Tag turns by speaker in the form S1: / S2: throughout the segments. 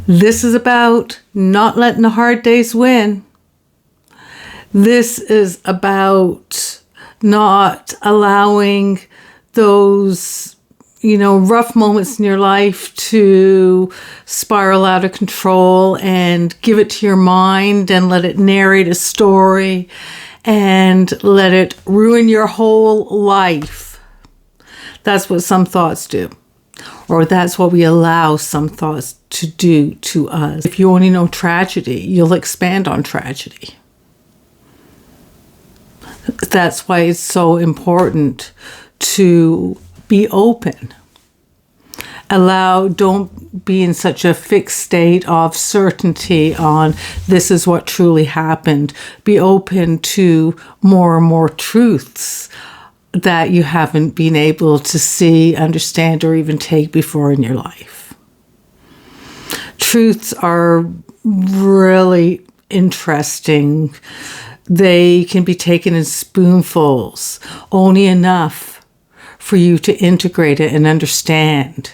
S1: This is about not letting the hard days win. This is about not allowing those, rough moments in your life to spiral out of control and give it to your mind and let it narrate a story and let it ruin your whole life. That's what some thoughts do. Or that's what we allow some thoughts to do to us. If you only know tragedy, you'll expand on tragedy. That's why it's so important to be open. Don't be in such a fixed state of certainty on this is what truly happened. Be open to more and more truths that you haven't been able to see, understand, or even take before in your life. Truths are really interesting. They can be taken in spoonfuls, only enough for you to integrate it and understand.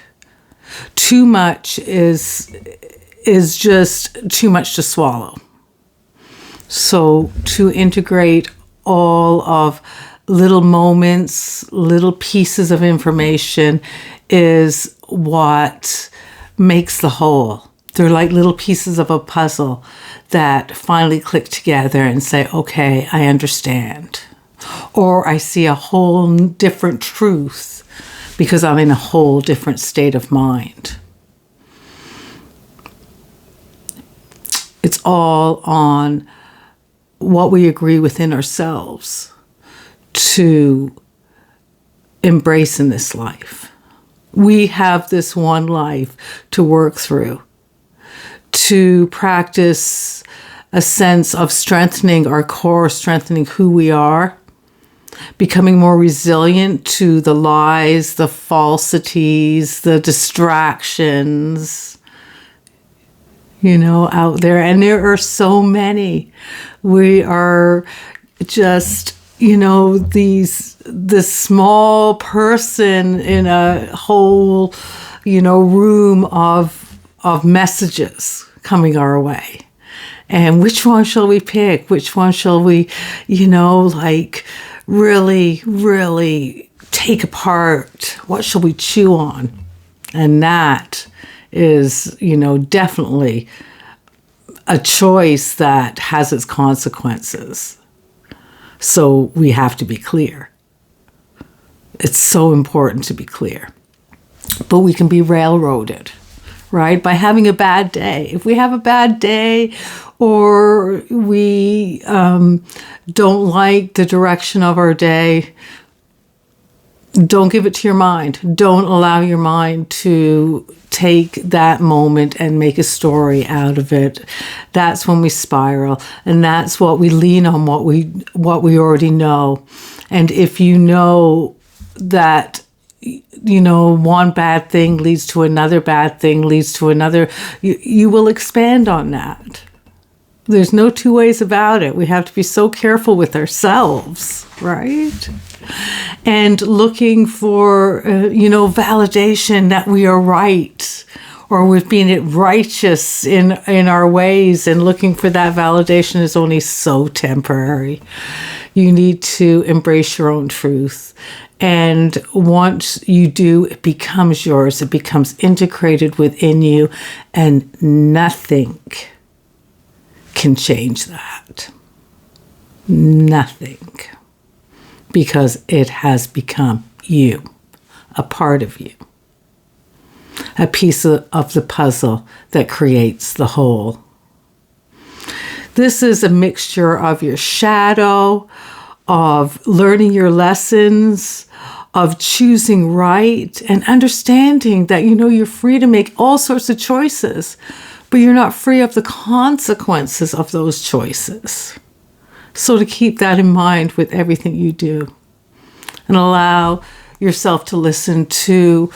S1: Too much is just too much to swallow. So to integrate all of little moments, little pieces of information is what makes the whole. They're like little pieces of a puzzle that finally click together and say, okay, I understand. Or I see a whole different truth because I'm in a whole different state of mind. It's all on what we agree within ourselves to embrace in this life. We have this one life to work through, to practice a sense of strengthening our core, strengthening who we are, becoming more resilient to the lies, the falsities, the distractions, out there. And there are so many. We are just this small person in a whole, room of messages coming our way. And which one shall we pick? Which one shall we, really, really take apart? What shall we chew on? And that is, definitely a choice that has its consequences. So we have to be clear. It's so important to be clear. But we can be railroaded, right? By having a bad day. If we have a bad day or we don't like the direction of our day, don't give it to your mind. Don't allow your mind to take that moment and make a story out of it. That's when we spiral, and that's what we lean on, what we already know. And if you know that one bad thing leads to another bad thing leads to another, you will expand on that. There's no two ways about it. We have to be so careful with ourselves, right? And looking for, validation that we are right, or with being righteous in our ways, and looking for that validation is only so temporary. You need to embrace your own truth. And once you do, it becomes yours. It becomes integrated within you, and nothing can change that. Nothing. Because it has become you, a part of you, a piece of the puzzle that creates the whole. This is a mixture of your shadow, of learning your lessons, of choosing right, and understanding that, you're free to make all sorts of choices, but you're not free of the consequences of those choices. So to keep that in mind with everything you do, and allow yourself to listen to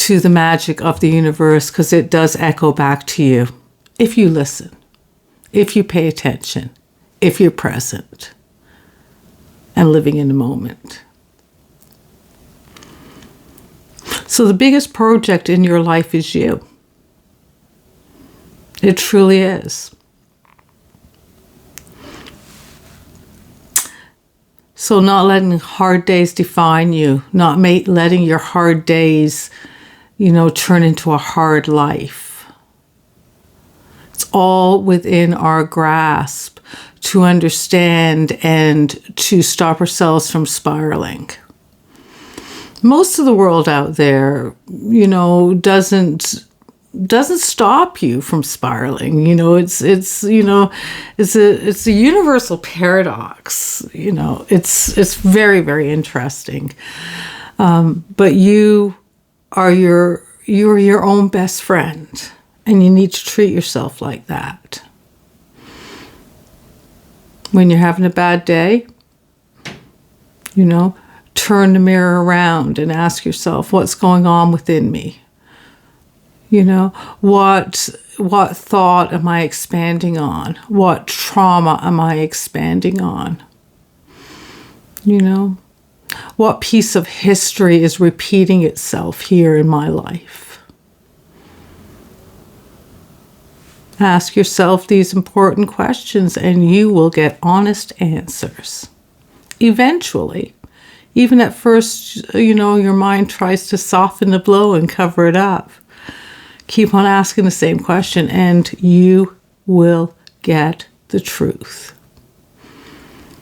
S1: the magic of the universe, because it does echo back to you if you listen, if you pay attention, if you're present and living in the moment. So the biggest project in your life is you. It truly is. So not letting hard days define you, not letting your hard days, turn into a hard life. It's all within our grasp to understand and to stop ourselves from spiraling. Most of the world out there, doesn't stop you from spiraling. It's a universal paradox. It's very, very interesting. But you are your own best friend, and you need to treat yourself like that. When you're having a bad day, turn the mirror around and ask yourself, what's going on within me? What thought am I expanding on? What trauma am I expanding on? What piece of history is repeating itself here in my life? Ask yourself these important questions and you will get honest answers. Eventually, even at first, your mind tries to soften the blow and cover it up. Keep on asking the same question and you will get the truth.